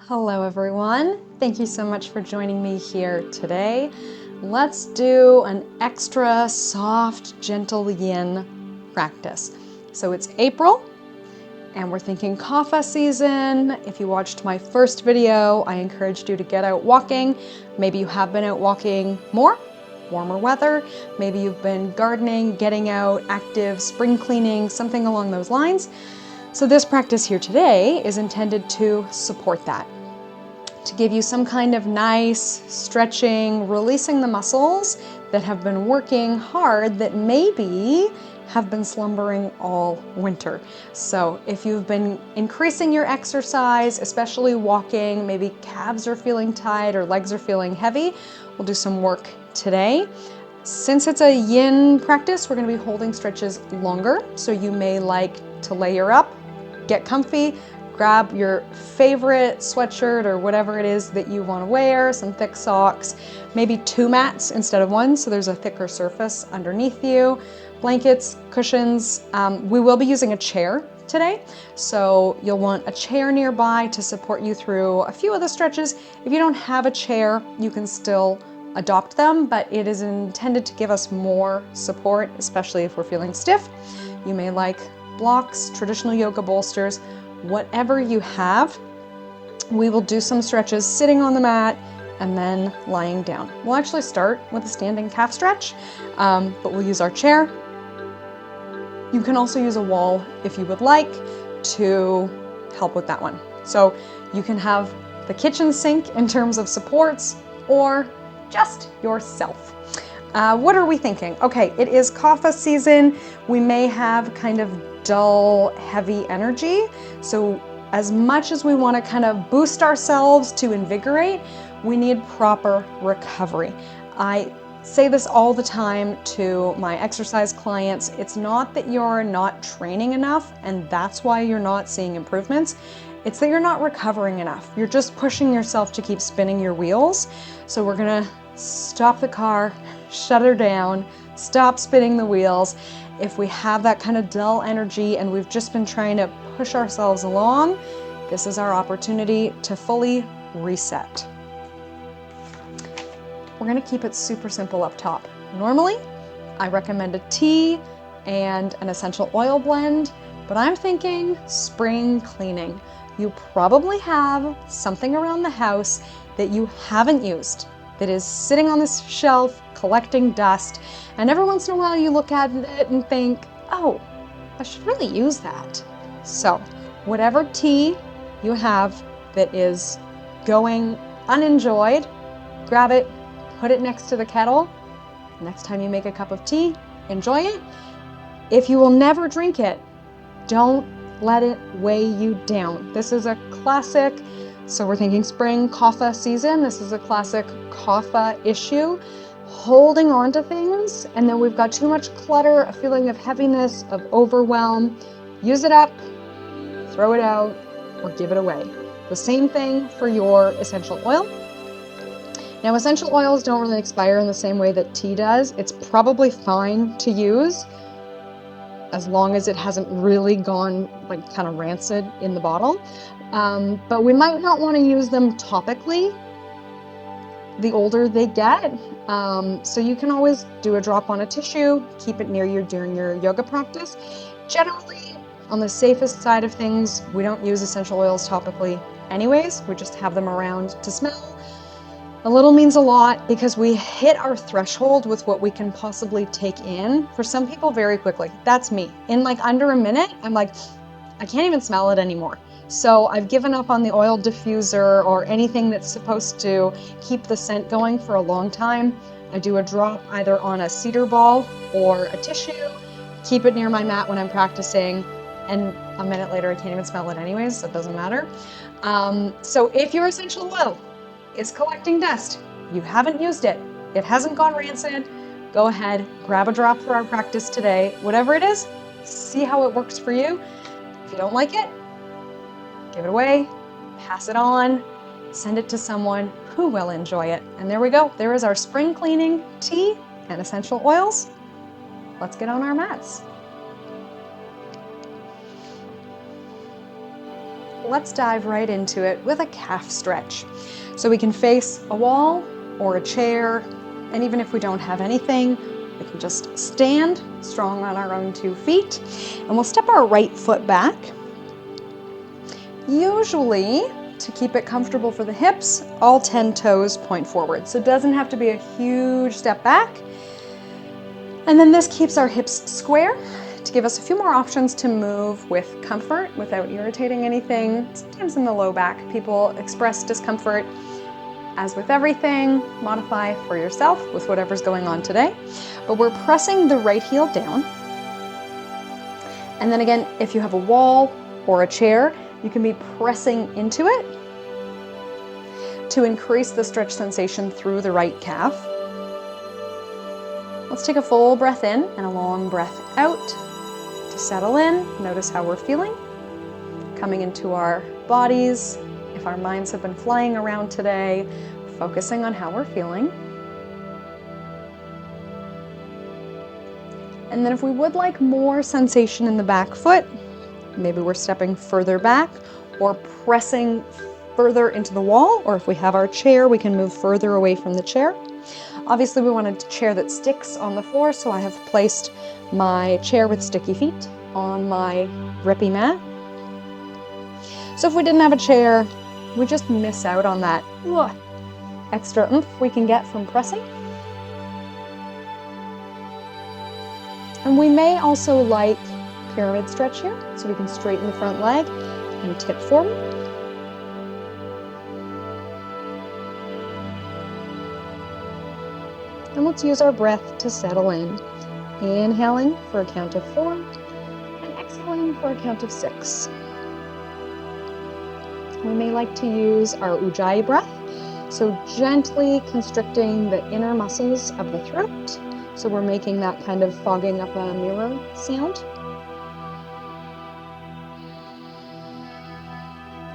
Hello everyone. Thank you so much for joining me here today. Let's do an extra soft, gentle yin practice. So it's April and we're thinking kapha season. If you watched my first video, I encouraged you to get out walking. Maybe you have been out walking more, warmer weather. Maybe you've been gardening, getting out, active, spring cleaning, something along those lines. So this practice here today is intended to support that, to give you some kind of nice stretching, releasing the muscles that have been working hard that maybe have been slumbering all winter. So if you've been increasing your exercise, especially walking, maybe calves are feeling tight or legs are feeling heavy, we'll do some work today. Since it's a yin practice, we're going to be holding stretches longer. So you may like to layer up, get comfy, grab your favorite sweatshirt or whatever it is that you want to wear, some thick socks, maybe 2 mats instead of 1, so there's a thicker surface underneath you, blankets, cushions. We will be using a chair today, so you'll want a chair nearby to support you through a few of the stretches. If you don't have a chair, you can still adopt them, but it is intended to give us more support, especially if we're feeling stiff. You may like blocks, traditional yoga bolsters, whatever you have. We will do some stretches sitting on the mat and then lying down. We'll actually start with a standing calf stretch, but we'll use our chair. You can also use a wall if you would like to help with that one. So you can have the kitchen sink in terms of supports or just yourself. What are we thinking? Okay, it is kapha season. We may have kind of dull, heavy energy. So as much as we want to kind of boost ourselves to invigorate, we need proper recovery. I say this all the time to my exercise clients. It's not that you're not training enough and that's why you're not seeing improvements. It's that you're not recovering enough. You're just pushing yourself to keep spinning your wheels. So we're gonna stop the car, shut her down, stop spinning the wheels. If we have that kind of dull energy and we've just been trying to push ourselves along, this is our opportunity to fully reset. We're gonna keep it super simple up top. Normally, I recommend a tea and an essential oil blend, but I'm thinking spring cleaning. You probably have something around the house that you haven't used, that is sitting on this shelf collecting dust, and every once in a while you look at it and think, oh, I should really use that. So whatever tea you have that is going unenjoyed, grab it, put it next to the kettle. Next time you make a cup of tea, enjoy it. If you will never drink it, don't let it weigh you down. This is a classic, so we're thinking spring kapha season. This is a classic kapha issue. Holding on to things, and then we've got too much clutter, a feeling of heaviness, of overwhelm. Use it up, throw it out, or give it away. The same thing for your essential oil. Now, essential oils don't really expire in the same way that tea does. It's probably fine to use as long as it hasn't really gone like kind of rancid in the bottle. But we might not want to use them topically the older they get. So you can always do a drop on a tissue, keep it near you during your yoga practice. Generally, on the safest side of things, we don't use essential oils topically anyways. We just have them around to smell. A little means a lot because we hit our threshold with what we can possibly take in. For some people, very quickly. That's me. In like under a minute, I'm like, I can't even smell it anymore. So I've given up on the oil diffuser or anything that's supposed to keep the scent going for a long time. I do a drop either on a cedar ball or a tissue, keep it near my mat when I'm practicing, and a minute later I can't even smell it anyways, so it doesn't matter. So if your essential oil is collecting dust, you haven't used it, it hasn't gone rancid, go ahead, grab a drop for our practice today. Whatever it is, see how it works for you. If you don't like it, give it away, pass it on, send it to someone who will enjoy it. And there we go. There is our spring cleaning tea and essential oils. Let's get on our mats. let's dive right into it with a calf stretch. So we can face a wall or a chair, and even if we don't have anything, we can just stand strong on our own 2 feet, and we'll step our right foot back. Usually, to keep it comfortable for the hips, all 10 toes point forward. So it doesn't have to be a huge step back. And then this keeps our hips square to give us a few more options to move with comfort without irritating anything. Sometimes in the low back, people express discomfort. As with everything, modify for yourself with whatever's going on today. But we're pressing the right heel down. And then again, if you have a wall or a chair, you can be pressing into it to increase the stretch sensation through the right calf. Let's take a full breath in and a long breath out to settle in. Notice how we're feeling. Coming into our bodies. If our minds have been flying around today, focusing on how we're feeling. And then if we would like more sensation in the back foot, maybe we're stepping further back or pressing further into the wall, or if we have our chair, we can move further away from the chair. Obviously, we want a chair that sticks on the floor, so I have placed my chair with sticky feet on my grippy mat. So if we didn't have a chair, we just miss out on that extra oomph we can get from pressing. And we may also like pyramid stretch here, so we can straighten the front leg and tip forward. And let's use our breath to settle in. Inhaling for a count of 4 and exhaling for a count of 6. We may like to use our ujjayi breath, so gently constricting the inner muscles of the throat. So we're making that kind of fogging up a mirror sound.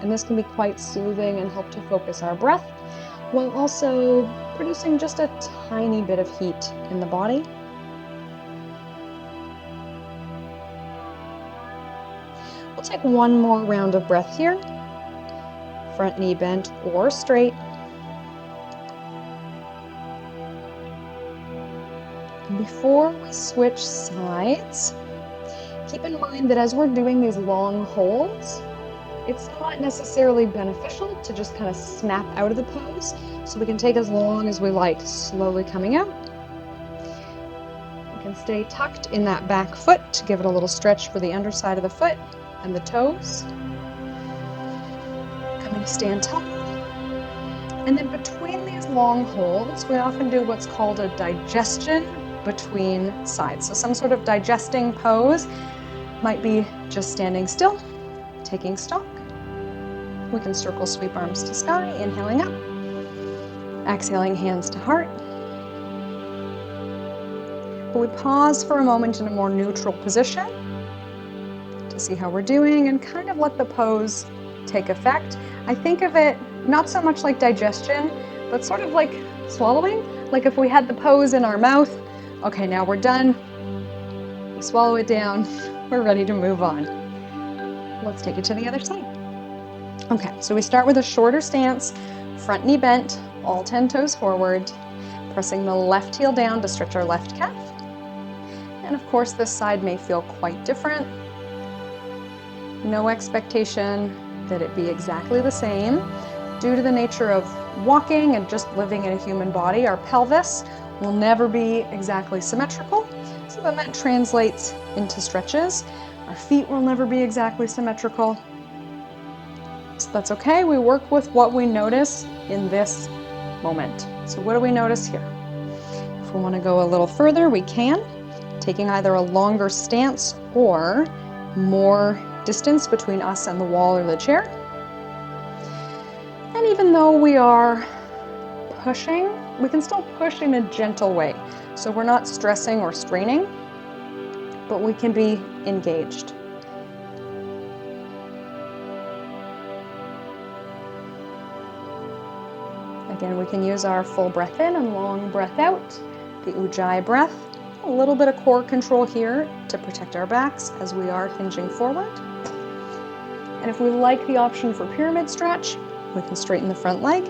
And this can be quite soothing and help to focus our breath, while also producing just a tiny bit of heat in the body. We'll take one more round of breath here. Front knee bent or straight. And before we switch sides, keep in mind that as we're doing these long holds, it's not necessarily beneficial to just kind of snap out of the pose, so we can take as long as we like, slowly coming out. We can stay tucked in that back foot to give it a little stretch for the underside of the foot and the toes. Coming to stand tall. And then between these long holds, we often do what's called a digestion between sides. So some sort of digesting pose might be just standing still, taking stock. We can circle sweep arms to sky, inhaling up, exhaling hands to heart. But we pause for a moment in a more neutral position to see how we're doing and kind of let the pose take effect. I think of it not so much like digestion, but sort of like swallowing. Like if we had the pose in our mouth, okay, now we're done. We swallow it down, we're ready to move on. Let's take it to the other side. Okay, so we start with a shorter stance, front knee bent, all 10 toes forward, pressing the left heel down to stretch our left calf. And of course, this side may feel quite different. No expectation that it be exactly the same. Due to the nature of walking and just living in a human body, our pelvis will never be exactly symmetrical. So then that translates into stretches. Our feet will never be exactly symmetrical. So that's okay. We work with what we notice in this moment. So what do we notice here? If we want to go a little further, we can, taking either a longer stance or more distance between us and the wall or the chair. And even though we are pushing, we can still push in a gentle way. So we're not stressing or straining, but we can be engaged. Again, we can use our full breath in and long breath out, the ujjayi breath. A little bit of core control here to protect our backs as we are hinging forward. And if we like the option for pyramid stretch, we can straighten the front leg,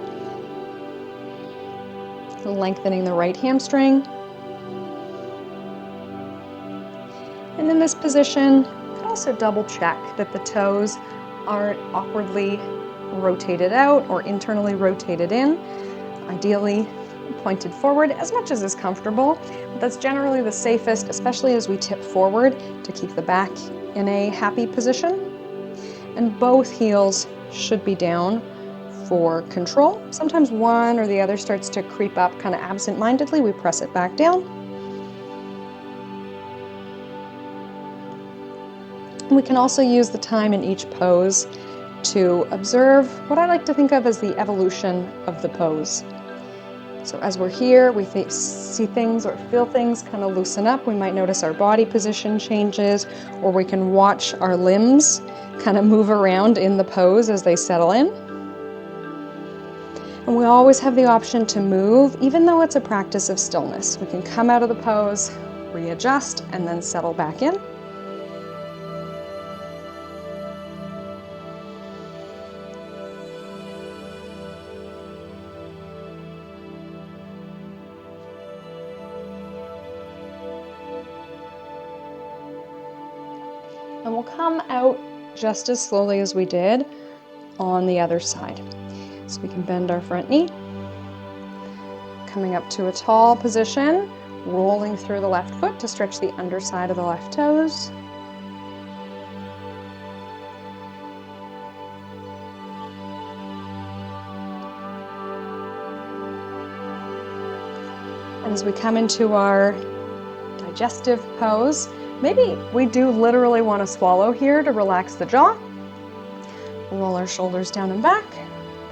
lengthening the right hamstring. And in this position, you can also double check that the toes aren't awkwardly rotated out or internally rotated in. Ideally pointed forward as much as is comfortable. But that's generally the safest, especially as we tip forward, to keep the back in a happy position. And both heels should be down for control. Sometimes one or the other starts to creep up kind of absent-mindedly. We press it back down. And we can also use the time in each pose to observe what I like to think of as the evolution of the pose. So as we're here, we see things or feel things kind of loosen up. We might notice our body position changes, or we can watch our limbs kind of move around in the pose as they settle in. And we always have the option to move, even though it's a practice of stillness. We can come out of the pose, readjust, and then settle back in. And we'll come out just as slowly as we did on the other side. So we can bend our front knee, coming up to a tall position, rolling through the left foot to stretch the underside of the left toes. And as we come into our digestive pose, maybe we do literally want to swallow here to relax the jaw. Roll our shoulders down and back,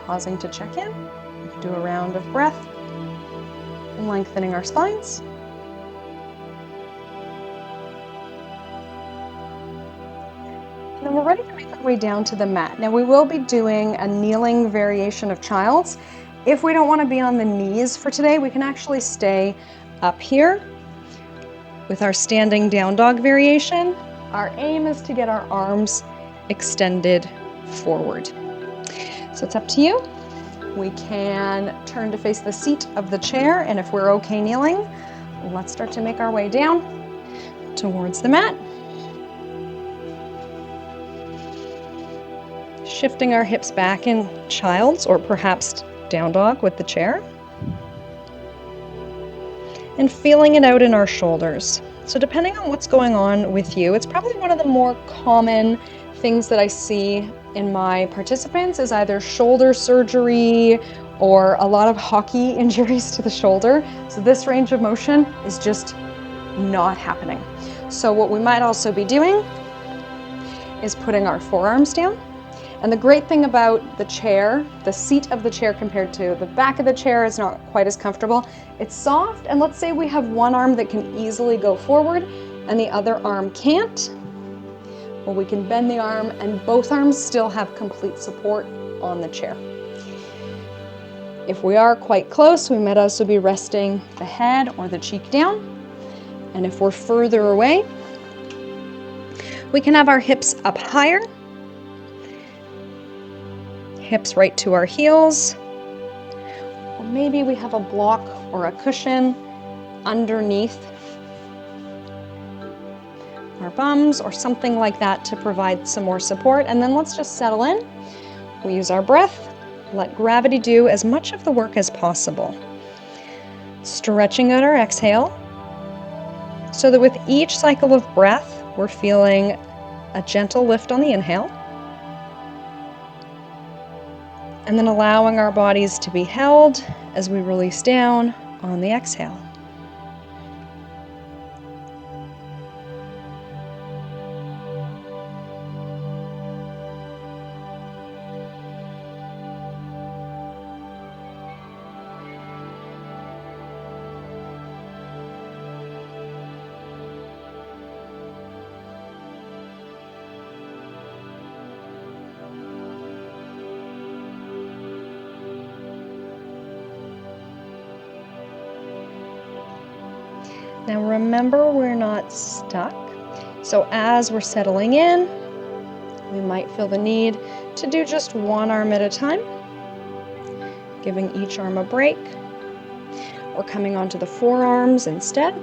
pausing to check in. Do a round of breath, lengthening our spines. And then we're ready to make our way down to the mat. Now we will be doing a kneeling variation of child's. If we don't want to be on the knees for today, we can actually stay up here with our standing down dog variation. Our aim is to get our arms extended forward. So it's up to you. We can turn to face the seat of the chair, and if we're okay kneeling, let's start to make our way down towards the mat. Shifting our hips back in child's, or perhaps down dog with the chair. And feeling it out in our shoulders. So depending on what's going on with you, it's probably one of the more common things that I see in my participants is either shoulder surgery or a lot of hockey injuries to the shoulder. So this range of motion is just not happening. So what we might also be doing is putting our forearms down. And the great thing about the chair, the seat of the chair compared to the back of the chair is not quite as comfortable. It's soft, and let's say we have one arm that can easily go forward and the other arm can't. Well, we can bend the arm and both arms still have complete support on the chair. If we are quite close, we might also be resting the head or the cheek down. And if we're further away, we can have our hips up higher. Hips right to our heels, or maybe we have a block or a cushion underneath our bums or something like that to provide some more support. And then let's just settle in. We use our breath, let gravity do as much of the work as possible. Stretching out our exhale so that with each cycle of breath, we're feeling a gentle lift on the inhale. And then allowing our bodies to be held as we release down on the exhale. Now remember, we're not stuck. So as we're settling in, We might feel the need to do just one arm at a time, giving each arm a break, or coming onto the forearms instead.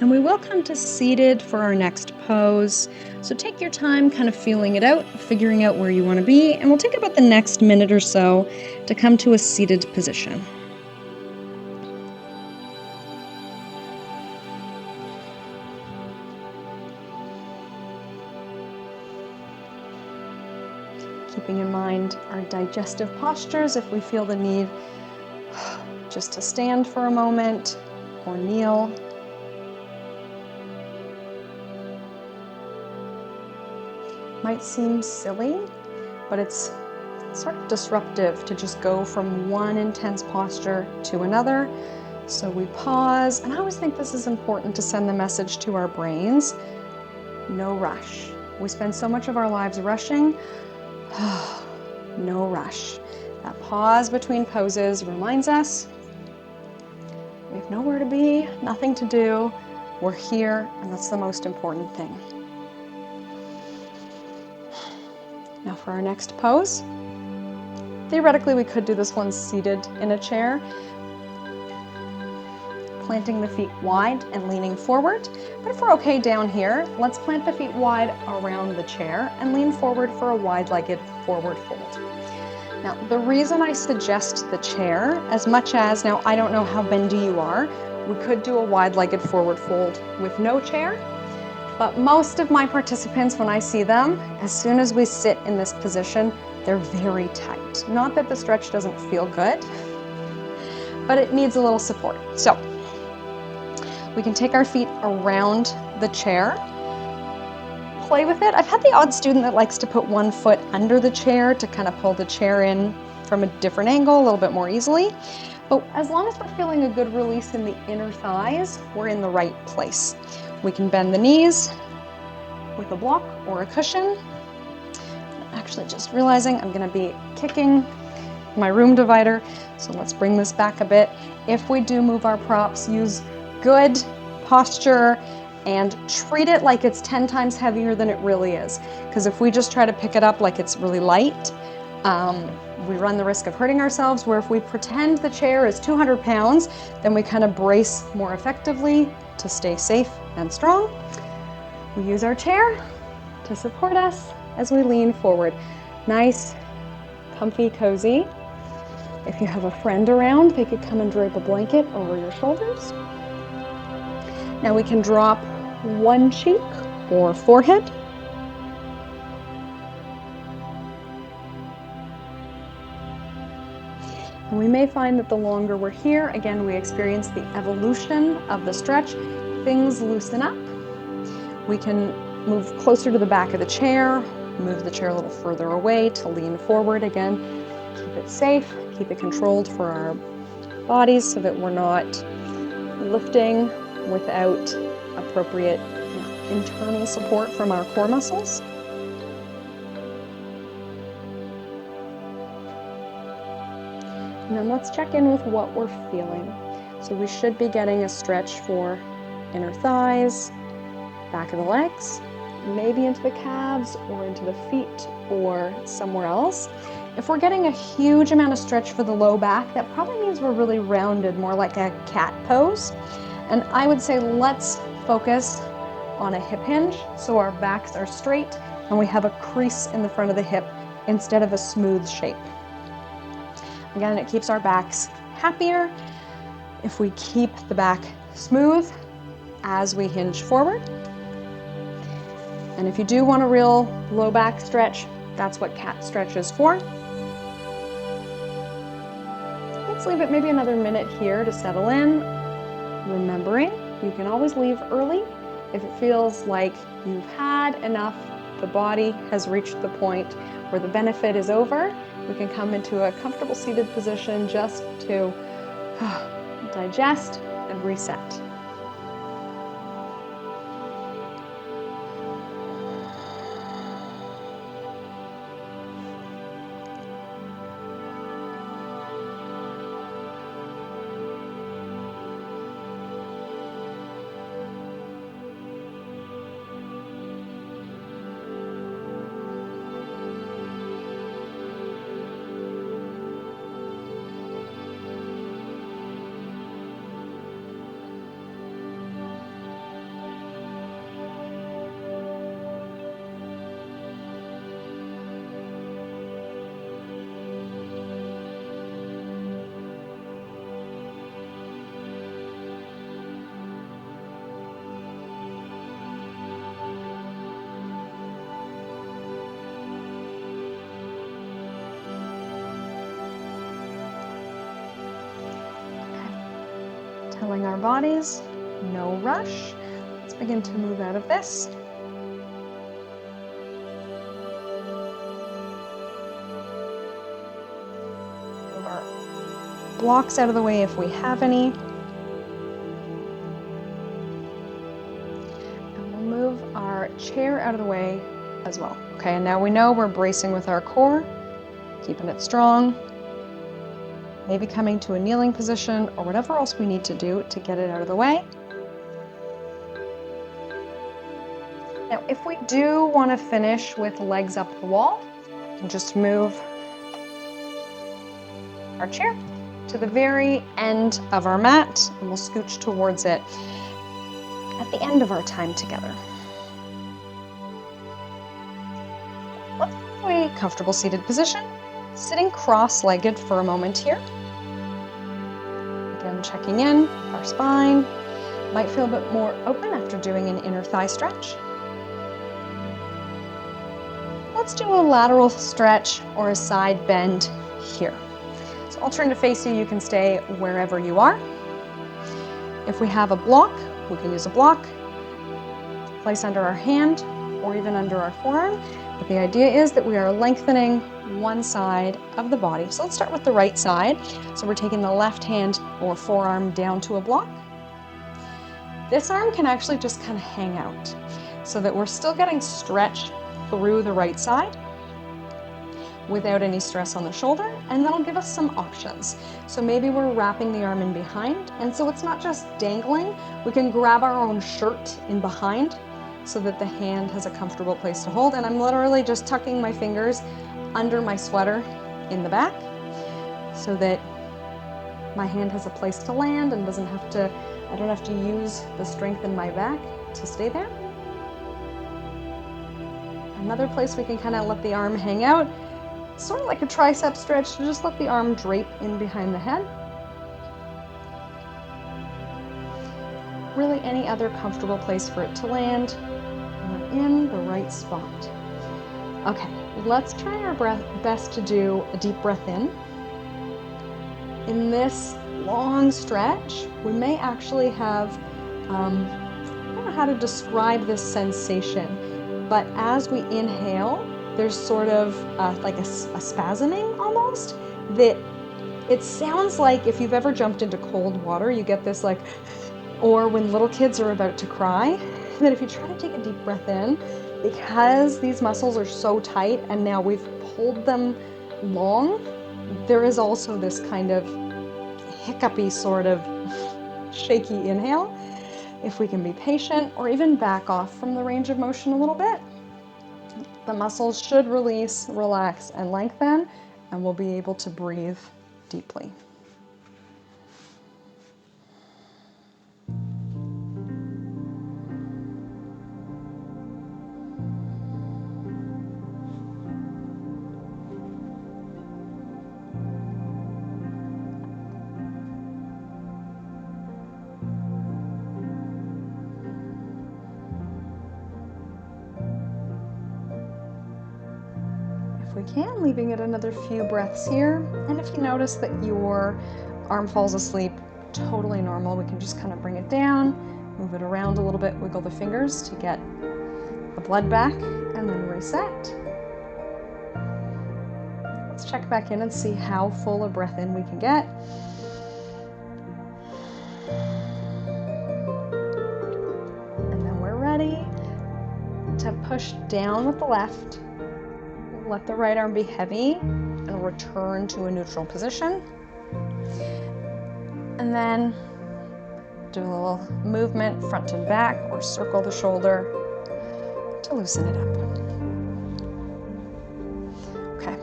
And we will come to seated for our next pose. So take your time kind of feeling it out, figuring out where you want to be, and we'll take about the next minute or so to come to a seated position. Keeping in mind our digestive postures if we feel the need just to stand for a moment or kneel. Might seem silly, but it's sort of disruptive to just go from one intense posture to another. So we pause, and I always think this is important to send the message to our brains: no rush. We spend so much of our lives rushing. No rush. That pause between poses reminds us we have nowhere to be, nothing to do. We're here, and that's the most important thing. Now for our next pose. Theoretically, we could do this one seated in a chair, planting the feet wide and leaning forward. But if we're okay down here, let's plant the feet wide around the chair and lean forward for a wide-legged forward fold. Now, the reason I suggest the chair, as much as, now I don't know how bendy you are, we could do a wide-legged forward fold with no chair. But most of my participants, when I see them, as soon as we sit in this position, they're very tight. Not that the stretch doesn't feel good, but it needs a little support. So we can take our feet around the chair, play with it. I've had the odd student that likes to put one foot under the chair to kind of pull the chair in from a different angle a little bit more easily. But as long as we're feeling a good release in the inner thighs, we're in the right place. We can bend the knees with a block or a cushion. I'm actually just realizing I'm going to be kicking my room divider, so let's bring this back a bit. If we do move our props, use good posture and treat it like it's 10 times heavier than it really is. Because if we just try to pick it up like it's really light, we run the risk of hurting ourselves, where if we pretend the chair is 200 pounds, then we kind of brace more effectively to stay safe and strong. We use our chair to support us as we lean forward. Nice, comfy, cozy. If you have a friend around, they could come and drape a blanket over your shoulders. Now we can drop one cheek or forehead. And we may find that the longer we're here, again, we experience the evolution of the stretch. Things loosen up. We can move closer to the back of the chair, move the chair a little further away to lean forward. Again, keep it safe, keep it controlled for our bodies so that we're not lifting without appropriate internal support from our core muscles. And then let's check in with what we're feeling. So we should be getting a stretch for inner thighs, back of the legs, maybe into the calves or into the feet or somewhere else. If we're getting a huge amount of stretch for the low back, that probably means we're really rounded, more like a cat pose. And I would say let's focus on a hip hinge so our backs are straight and we have a crease in the front of the hip instead of a smooth shape. Again, it keeps our backs happier if we keep the back smooth as we hinge forward. And if you do want a real low back stretch, that's what cat stretch is for. Let's leave it maybe another minute here to settle in. Remembering, you can always leave early if it feels like you've had enough, the body has reached the point where the benefit is over. We can come into a comfortable seated position just to digest and reset. Telling our bodies, no rush. Let's begin to move out of this. Move our blocks out of the way if we have any. And we'll move our chair out of the way as well. Okay, and now we know we're bracing with our core, keeping it strong. Maybe coming to a kneeling position or whatever else we need to do to get it out of the way. Now, if we do want to finish with legs up the wall, we can just move our chair to the very end of our mat, and we'll scooch towards it at the end of our time together. Let's get to a comfortable seated position, sitting cross-legged for a moment here. Again, checking in with our spine. Might feel a bit more open after doing an inner thigh stretch. Let's do a lateral stretch or a side bend here. So I'll turn to face you. You can stay wherever you are. If we have a block, we can use a block, place under our hand or even under our forearm. But the idea is that we are lengthening one side of the body. So let's start with the right side. So we're taking the left hand or forearm down to a block. This arm can actually just kind of hang out so that we're still getting stretch through the right side without any stress on the shoulder, and that'll give us some options. So maybe we're wrapping the arm in behind, and so it's not just dangling. We can grab our own shirt in behind so that the hand has a comfortable place to hold, and I'm literally just tucking my fingers under my sweater in the back so that my hand has a place to land and I don't have to use the strength in my back to stay there. Another place we can kind of let the arm hang out, sort of like a tricep stretch, to just let the arm drape in behind the head. Really any other comfortable place for it to land. We're in the right spot. Okay, let's try our best to do a deep breath in. In this long stretch, we may actually have, I don't know how to describe this sensation, but as we inhale, there's sort of like a spasming almost, that it sounds like if you've ever jumped into cold water, you get this like, or when little kids are about to cry, that if you try to take a deep breath in, because these muscles are so tight and now we've pulled them long, there is also this kind of hiccupy sort of shaky inhale. If we can be patient or even back off from the range of motion a little bit, the muscles should release, relax, and lengthen, and we'll be able to breathe deeply. We can, leaving it another few breaths here. And if you notice that your arm falls asleep, totally normal. We can just kind of bring it down, move it around a little bit, wiggle the fingers to get the blood back, and then reset. Let's check back in and see how full a breath in we can get. And then we're ready to push down with the left. Let the right arm be heavy and return to a neutral position. And then do a little movement front and back or circle the shoulder to loosen it up. Okay.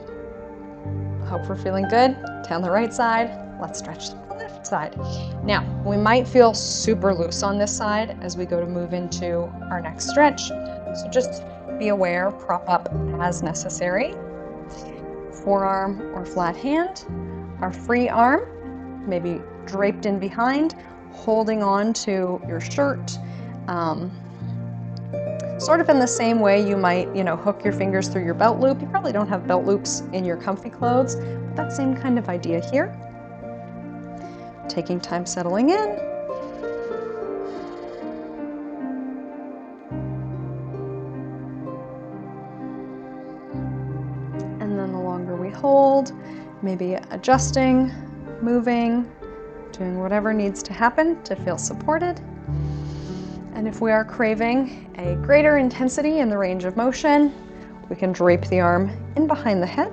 Hope we're feeling good. Down the right side. Let's stretch the left side. Now, we might feel super loose on this side as we go to move into our next stretch. So just be aware, prop up as necessary. Forearm or flat hand. Our free arm, maybe draped in behind, holding on to your shirt. Sort of in the same way you might, hook your fingers through your belt loop. You probably don't have belt loops in your comfy clothes, but that same kind of idea here. Taking time settling in maybe adjusting, moving, doing whatever needs to happen to feel supported. And if we are craving a greater intensity in the range of motion, we can drape the arm in behind the head.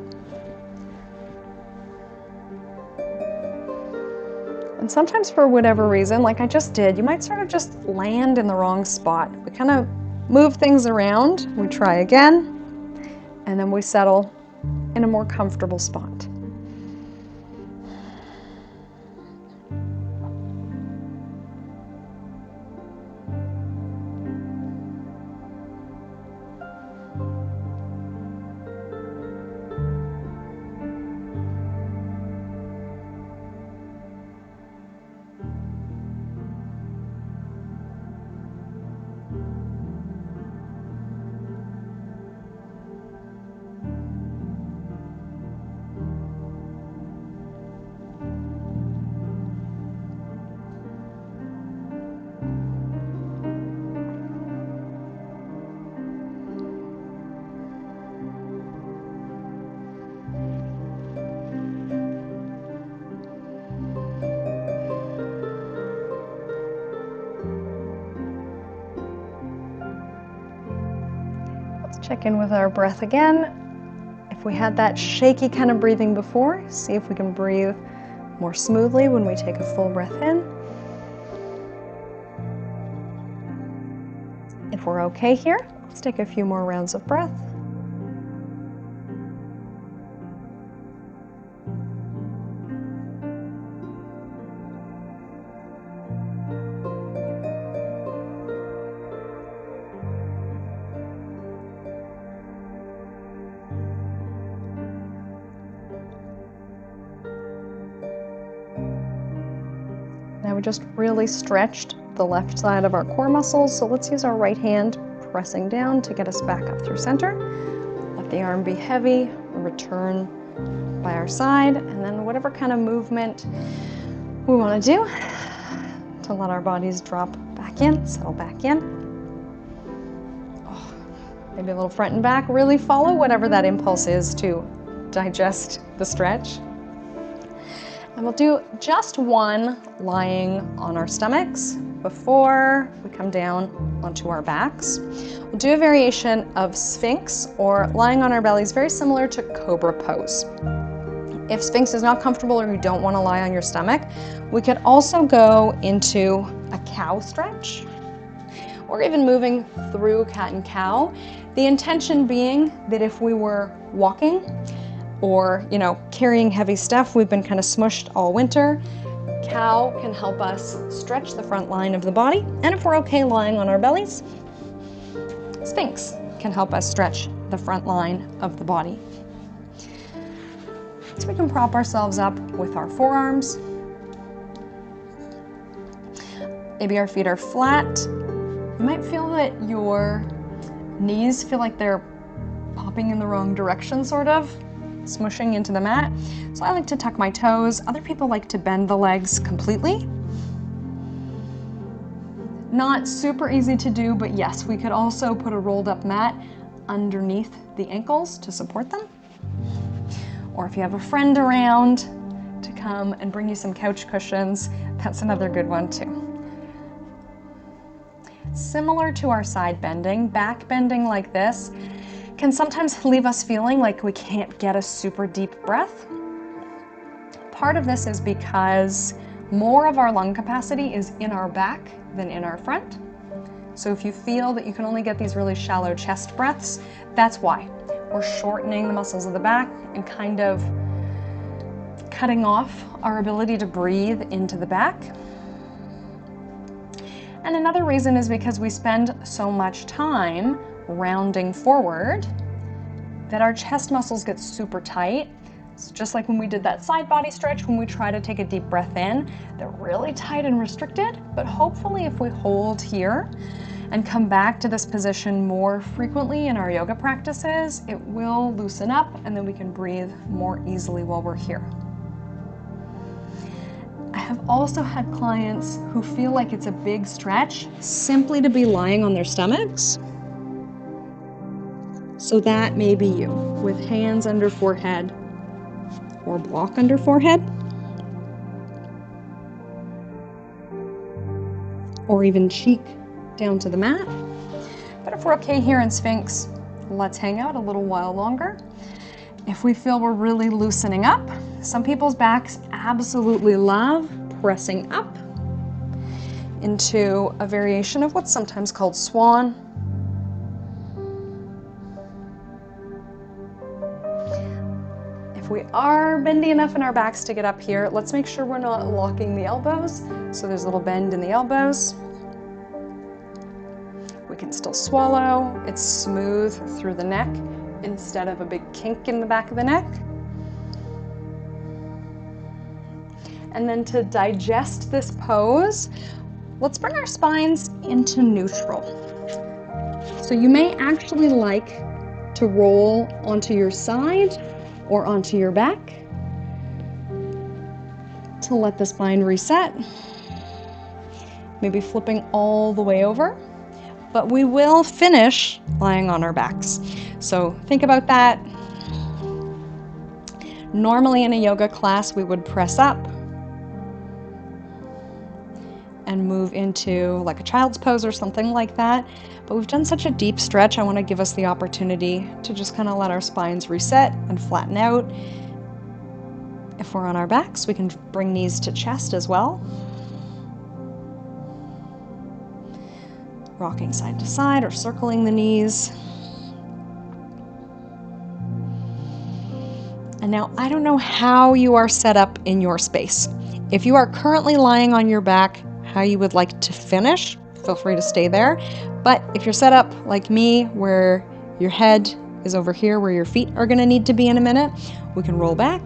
And sometimes for whatever reason, like I just did, you might sort of just land in the wrong spot. We kind of move things around, we try again, and then we settle in a more comfortable spot. Check in with our breath again. If we had that shaky kind of breathing before, see if we can breathe more smoothly when we take a full breath in. If we're okay here, let's take a few more rounds of breath. Now we just really stretched the left side of our core muscles, so let's use our right hand pressing down to get us back up through center. Let the arm be heavy, return by our side, and then whatever kind of movement we want to do to let our bodies drop back in, settle back in. Oh, maybe a little front and back. Really follow whatever that impulse is to digest the stretch. And we'll do just one lying on our stomachs before we come down onto our backs. We'll do a variation of Sphinx or lying on our bellies, very similar to Cobra pose. If Sphinx is not comfortable or you don't want to lie on your stomach, we could also go into a cow stretch or even moving through cat and cow. The intention being that if we were walking or, carrying heavy stuff, we've been kind of smushed all winter, cow can help us stretch the front line of the body. And if we're okay lying on our bellies, Sphinx can help us stretch the front line of the body. So we can prop ourselves up with our forearms. Maybe our feet are flat. You might feel that your knees feel like they're popping in the wrong direction, sort of, smushing into the mat. So I like to tuck my toes. Other people like to bend the legs completely. Not super easy to do, but yes, we could also put a rolled up mat underneath the ankles to support them. Or if you have a friend around to come and bring you some couch cushions, that's another good one too. Similar to our side bending, back bending like this can sometimes leave us feeling like we can't get a super deep breath. Part of this is because more of our lung capacity is in our back than in our front. So if you feel that you can only get these really shallow chest breaths, that's why. We're shortening the muscles of the back and kind of cutting off our ability to breathe into the back. And another reason is because we spend so much time rounding forward that our chest muscles get super tight. It's just like when we did that side body stretch, when we try to take a deep breath in, they're really tight and restricted, but hopefully if we hold here and come back to this position more frequently in our yoga practices, it will loosen up and then we can breathe more easily while we're here. I have also had clients who feel like it's a big stretch simply to be lying on their stomachs. So that may be you, with hands under forehead or block under forehead, or even cheek down to the mat. But if we're okay here in Sphinx, let's hang out a little while longer. If we feel we're really loosening up, some people's backs absolutely love pressing up into a variation of what's sometimes called swan. If we are bendy enough in our backs to get up here, let's make sure we're not locking the elbows. So there's a little bend in the elbows. We can still swallow. It's smooth through the neck instead of a big kink in the back of the neck. And then to digest this pose, let's bring our spines into neutral. So you may actually like to roll onto your side or onto your back to let the spine reset. Maybe flipping all the way over, but we will finish lying on our backs. So think about that. Normally in a yoga class, we would press up and move into like a child's pose or something like that. But we've done such a deep stretch, I want to give us the opportunity to just kind of let our spines reset and flatten out. If we're on our backs, we can bring knees to chest as well. Rocking side to side or circling the knees. And now I don't know how you are set up in your space. If you are currently lying on your back, how you would like to finish, feel free to stay there. But if you're set up like me, where your head is over here, where your feet are going to need to be in a minute, we can roll back,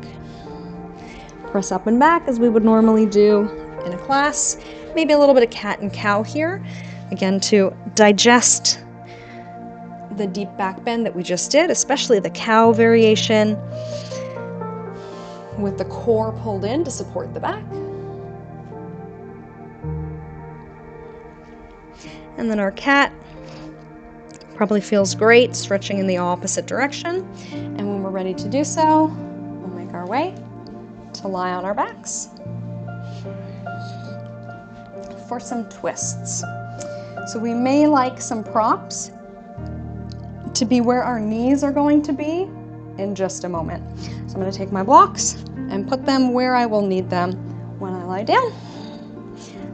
press up and back as we would normally do in a class. Maybe a little bit of cat and cow here, again to digest the deep back bend that we just did, especially the cow variation, with the core pulled in to support the back. And then our cat probably feels great, stretching in the opposite direction. And when we're ready to do so, we'll make our way to lie on our backs for some twists. So we may like some props to be where our knees are going to be in just a moment. So I'm going to take my blocks and put them where I will need them when I lie down,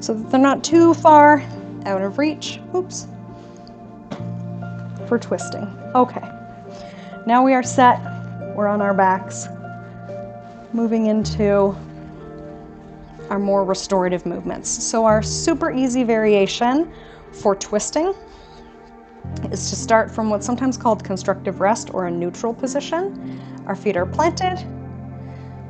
so that they're not too far out of reach. Oops. For twisting. Okay. Now we are set. We're on our backs. Moving into our more restorative movements. So our super easy variation for twisting is to start from what's sometimes called constructive rest or a neutral position. Our feet are planted,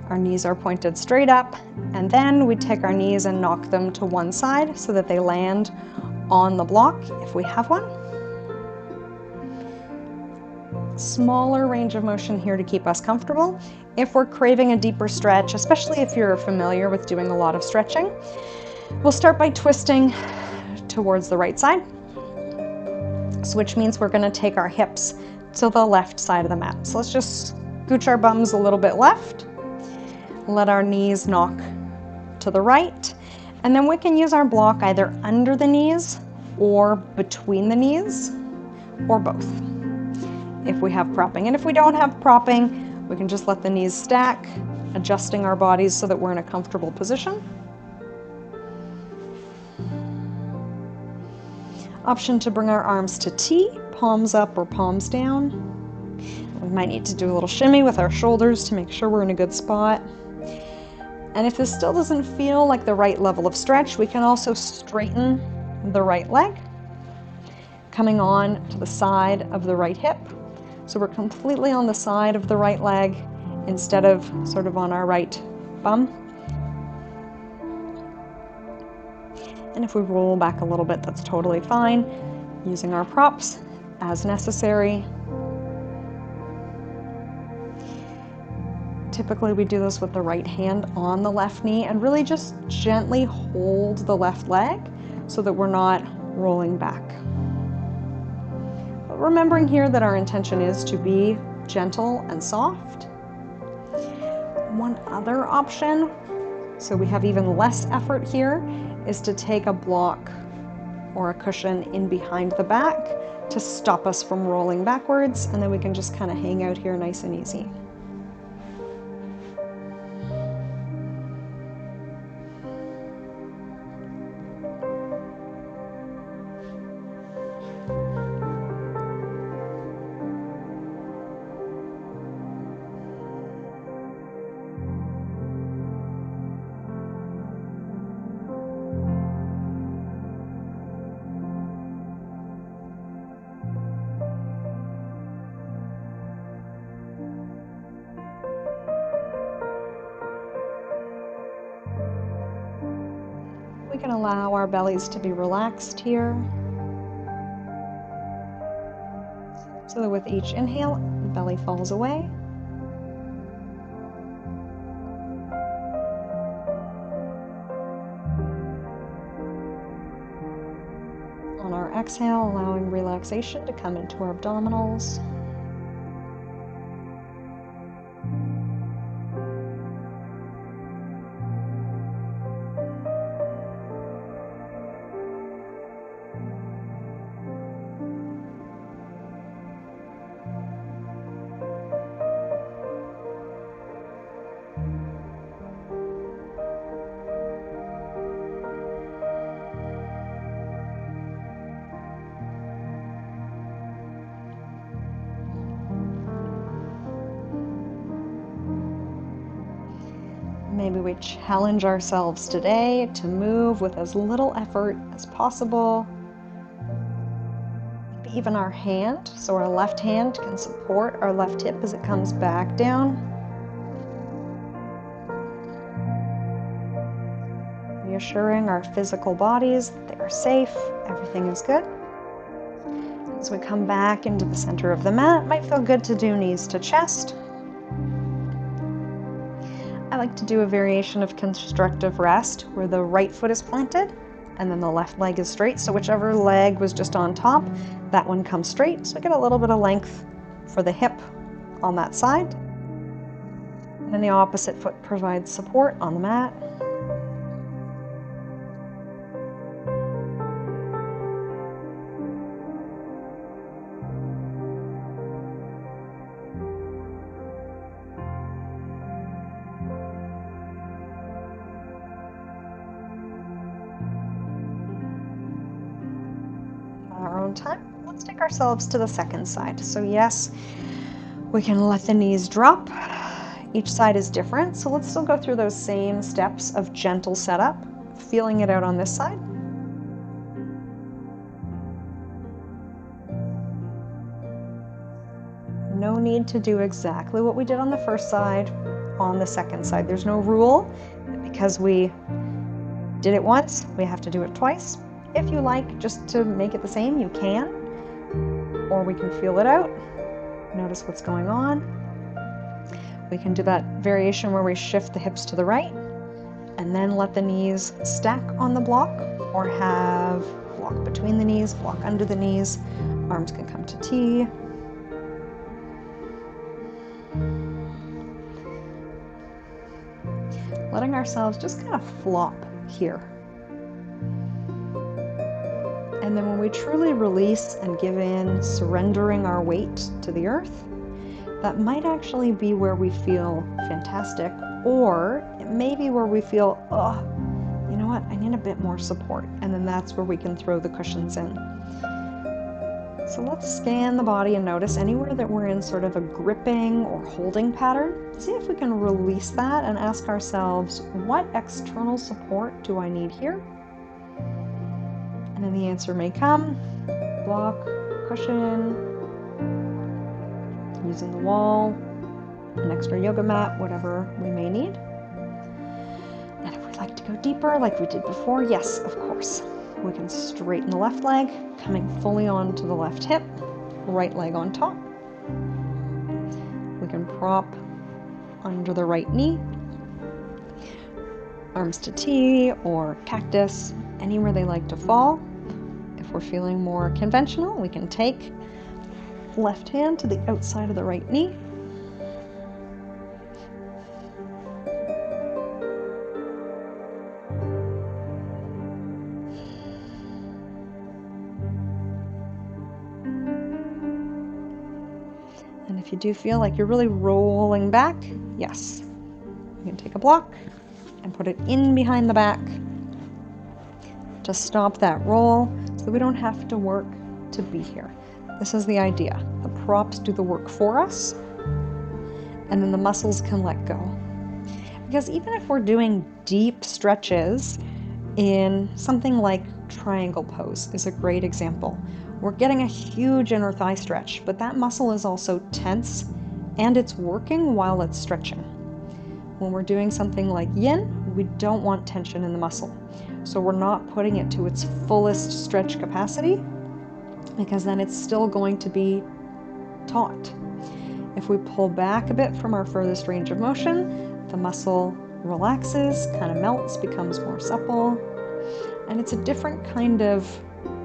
our knees are pointed straight up, and then we take our knees and knock them to one side so that they land on the block if we have one. Smaller range of motion here to keep us comfortable. If we're craving a deeper stretch, especially if you're familiar with doing a lot of stretching, we'll start by twisting towards the right side. So which means we're going to take our hips to the left side of the mat. So let's just scooch our bums a little bit left, let our knees knock to the right, and then we can use our block either under the knees or between the knees, or both if we have propping. And if we don't have propping, we can just let the knees stack, adjusting our bodies so that we're in a comfortable position. Option to bring our arms to T, palms up or palms down. We might need to do a little shimmy with our shoulders to make sure we're in a good spot. And if this still doesn't feel like the right level of stretch, we can also straighten the right leg, coming on to the side of the right hip. So we're completely on the side of the right leg instead of sort of on our right bum. And if we roll back a little bit, that's totally fine, using our props as necessary. Typically we do this with the right hand on the left knee and really just gently hold the left leg so that we're not rolling back. But remembering here that our intention is to be gentle and soft. One other option, so we have even less effort here, is to take a block or a cushion in behind the back to stop us from rolling backwards, and then we can just kind of hang out here nice and easy. We can allow our bellies to be relaxed here, so that with each inhale, the belly falls away. On our exhale, allowing relaxation to come into our abdominals. Maybe we challenge ourselves today to move with as little effort as possible. Maybe even our hand, so our left hand can support our left hip as it comes back down. Reassuring our physical bodies that they are safe, everything is good. As we come back into the center of the mat, it might feel good to do knees to chest. I like to do a variation of constructive rest where the right foot is planted and then the left leg is straight. So whichever leg was just on top, that one comes straight. So I get a little bit of length for the hip on that side. And then the opposite foot provides support on the mat. Time. Let's take ourselves to the second side. So yes, we can let the knees drop. Each side is different, so let's still go through those same steps of gentle setup, feeling it out on this side. No need to do exactly what we did on the first side on the second side. There's no rule that because we did it once, we have to do it twice. If you like just to make it the same, you can, or we can feel it out. Notice what's going on. We can do that variation where we shift the hips to the right and then let the knees stack on the block, or have block between the knees, block under the knees. Arms can come to T. Letting ourselves just kind of flop here. And then when we truly release and give in, surrendering our weight to the earth, that might actually be where we feel fantastic, or it may be where we feel, oh, you know what, I need a bit more support. And then that's where we can throw the cushions in. So let's scan the body and notice anywhere that we're in sort of a gripping or holding pattern. See if we can release that and ask ourselves, what external support do I need here? And then the answer may come, block, cushion, using the wall, an extra yoga mat, whatever we may need. And if we'd like to go deeper, like we did before, yes, of course. We can straighten the left leg, coming fully onto the left hip, right leg on top. We can prop under the right knee, arms to T or cactus, anywhere they like to fall. If we're feeling more conventional, we can take left hand to the outside of the right knee. If you do feel like you're really rolling back, yes, you can take a block and put it in behind the back to stop that roll so we don't have to work to be here. This is the idea. The props do the work for us, and then the muscles can let go. Because even if we're doing deep stretches in something like triangle pose is a great example. We're getting a huge inner thigh stretch, but that muscle is also tense and it's working while it's stretching. When we're doing something like yin, we don't want tension in the muscle. So we're not putting it to its fullest stretch capacity because then it's still going to be taut. If we pull back a bit from our furthest range of motion, the muscle relaxes, kind of melts, becomes more supple, and it's a different kind of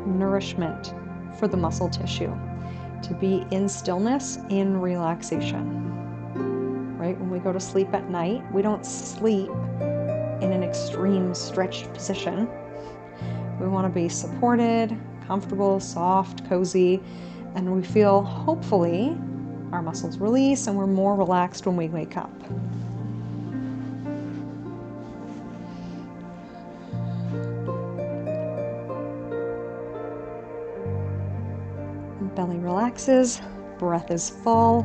nourishment for the muscle tissue to be in stillness, in relaxation. Right? When we go to sleep at night, we don't sleep in an extreme stretched position. We want to be supported, comfortable, soft, cozy, and we feel, hopefully, our muscles release and we're more relaxed when we wake up. Belly relaxes, breath is full.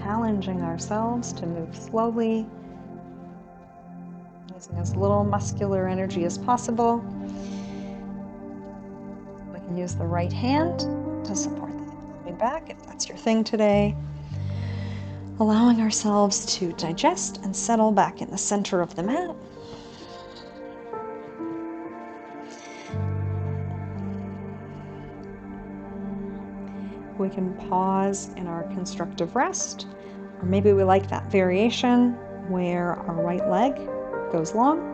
Challenging ourselves to move slowly, using as little muscular energy as possible. We can use the right hand to support the hip coming back if that's your thing today. Allowing ourselves to digest and settle back in the center of the mat. We can pause in our constructive rest, or maybe we like that variation where our right leg goes long.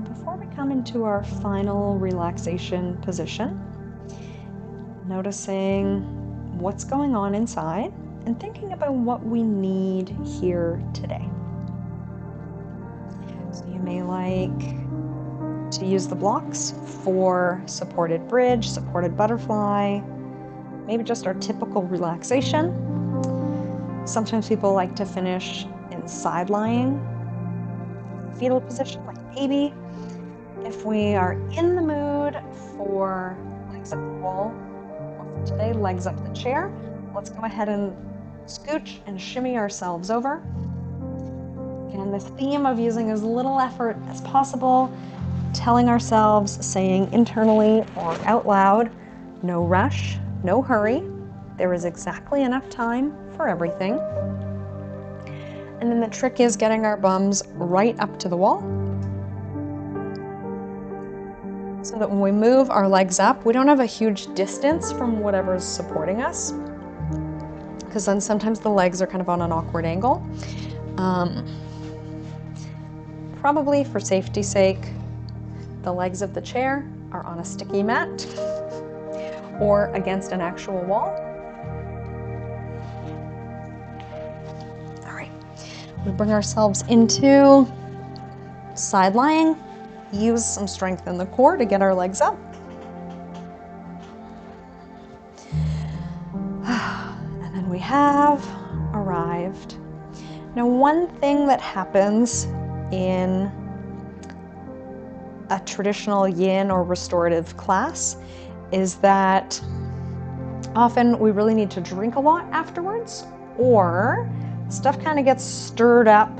Before we come into our final relaxation position, noticing what's going on inside and thinking about what we need here today. So you may like to use the blocks for supported bridge, supported butterfly, maybe just our typical relaxation. Sometimes people like to finish in side lying, fetal position like a baby. If we are in the mood for legs up the wall, or for today, legs up the chair, let's go ahead and scooch and shimmy ourselves over. And the theme of using as little effort as possible, telling ourselves, saying internally or out loud, no rush, no hurry. There is exactly enough time for everything. And then the trick is getting our bums right up to the wall, so that when we move our legs up, we don't have a huge distance from whatever's supporting us, because then sometimes the legs are kind of on an awkward angle. Probably for safety's sake, the legs of the chair are on a sticky mat or against an actual wall. All right, we bring ourselves into side lying, use some strength in the core to get our legs up. And then we have arrived. Now, one thing that happens in a traditional yin or restorative class is that often we really need to drink a lot afterwards, or stuff kind of gets stirred up.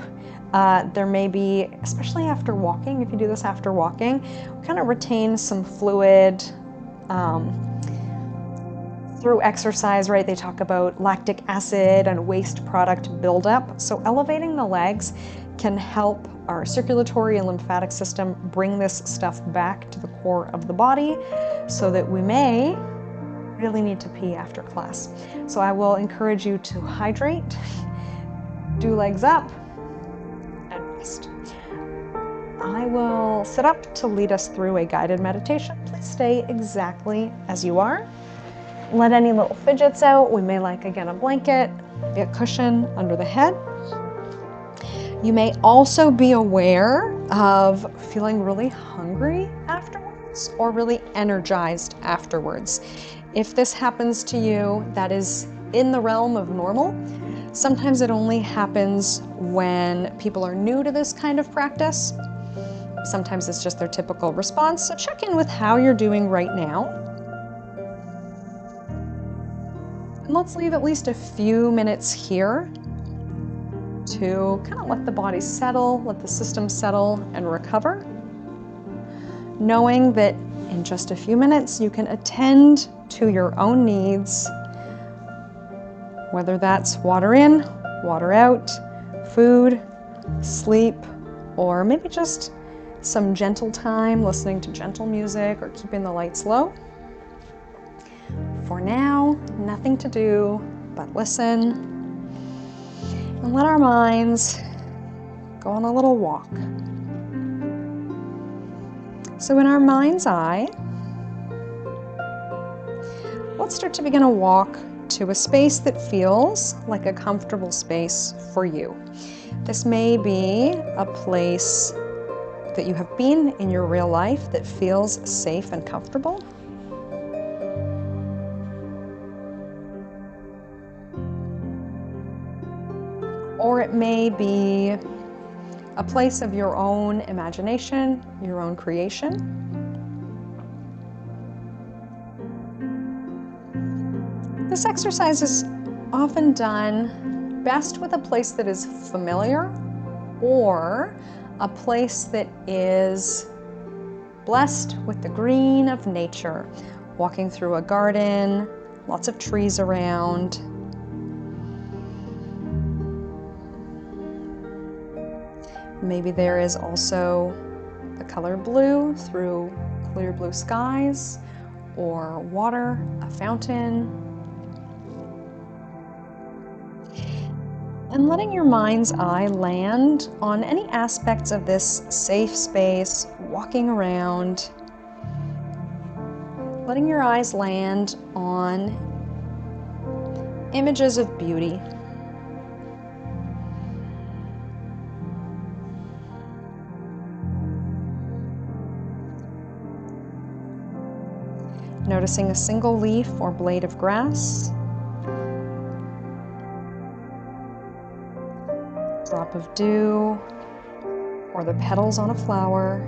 There may be, especially after walking, if you do this after walking, kind of retain some fluid through exercise, right? They talk about lactic acid and waste product buildup. So elevating the legs can help our circulatory and lymphatic system bring this stuff back to the core of the body, so that we may really need to pee after class. So I will encourage you to hydrate, do legs up, and rest. I will sit up to lead us through a guided meditation. Please stay exactly as you are. Let any little fidgets out. We may like, again, a blanket, maybe a cushion under the head. You may also be aware of feeling really hungry afterwards or really energized afterwards. If this happens to you, that is in the realm of normal. Sometimes it only happens when people are new to this kind of practice. Sometimes it's just their typical response. So check in with how you're doing right now. And let's leave at least a few minutes here to kind of let the body settle, let the system settle and recover, knowing that in just a few minutes you can attend to your own needs, whether that's water in, water out, food, sleep, or maybe just some gentle time listening to gentle music or keeping the lights low. For now, nothing to do but listen and let our minds go on a little walk. So in our mind's eye, let's start to begin a walk to a space that feels like a comfortable space for you. This may be a place that you have been in your real life that feels safe and comfortable. Or it may be a place of your own imagination, your own creation. This exercise is often done best with a place that is familiar, or a place that is blessed with the green of nature, walking through a garden, lots of trees around. Maybe there is also the color blue through clear blue skies, or water, a fountain. And letting your mind's eye land on any aspects of this safe space, walking around. Letting your eyes land on images of beauty. Noticing a single leaf or blade of grass, drop of dew, or the petals on a flower.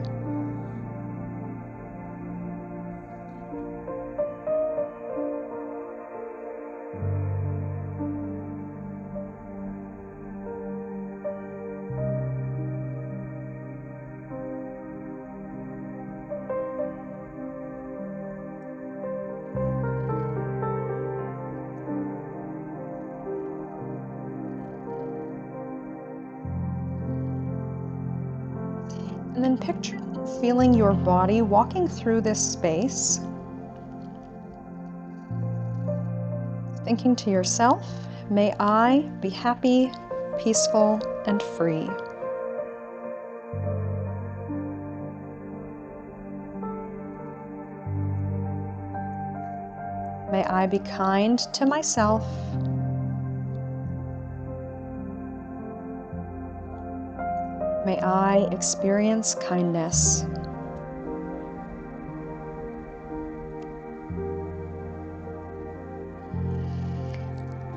And picture feeling your body walking through this space, thinking to yourself, may I be happy, peaceful, and free. May I be kind to myself. May I experience kindness.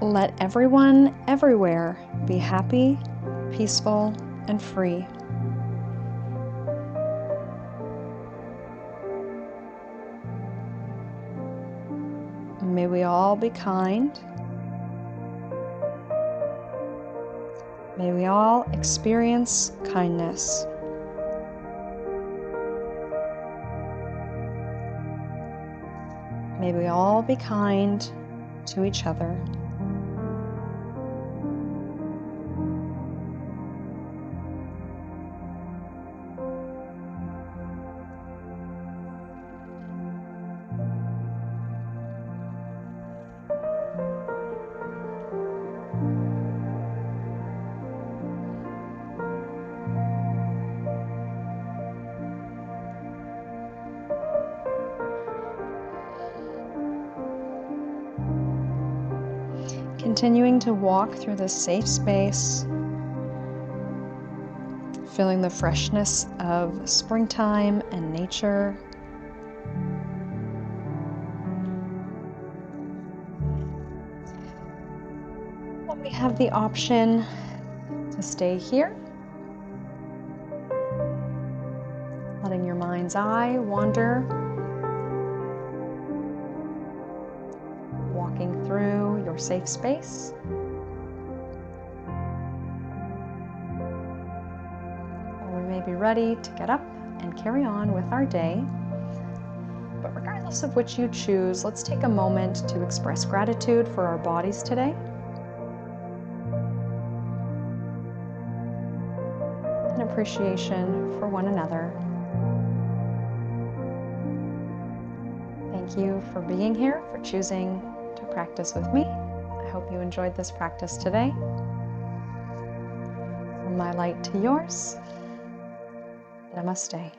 Let everyone, everywhere, be happy, peaceful, and free. May we all be kind. May we all experience kindness. May we all be kind to each other. Continuing to walk through this safe space, feeling the freshness of springtime and nature. And we have the option to stay here, letting your mind's eye wander, walking through your safe space. Or we may be ready to get up and carry on with our day. But regardless of which you choose, let's take a moment to express gratitude for our bodies today. And appreciation for one another. Thank you for being here, for choosing to practice with me. I hope you enjoyed this practice today. From my light to yours, namaste.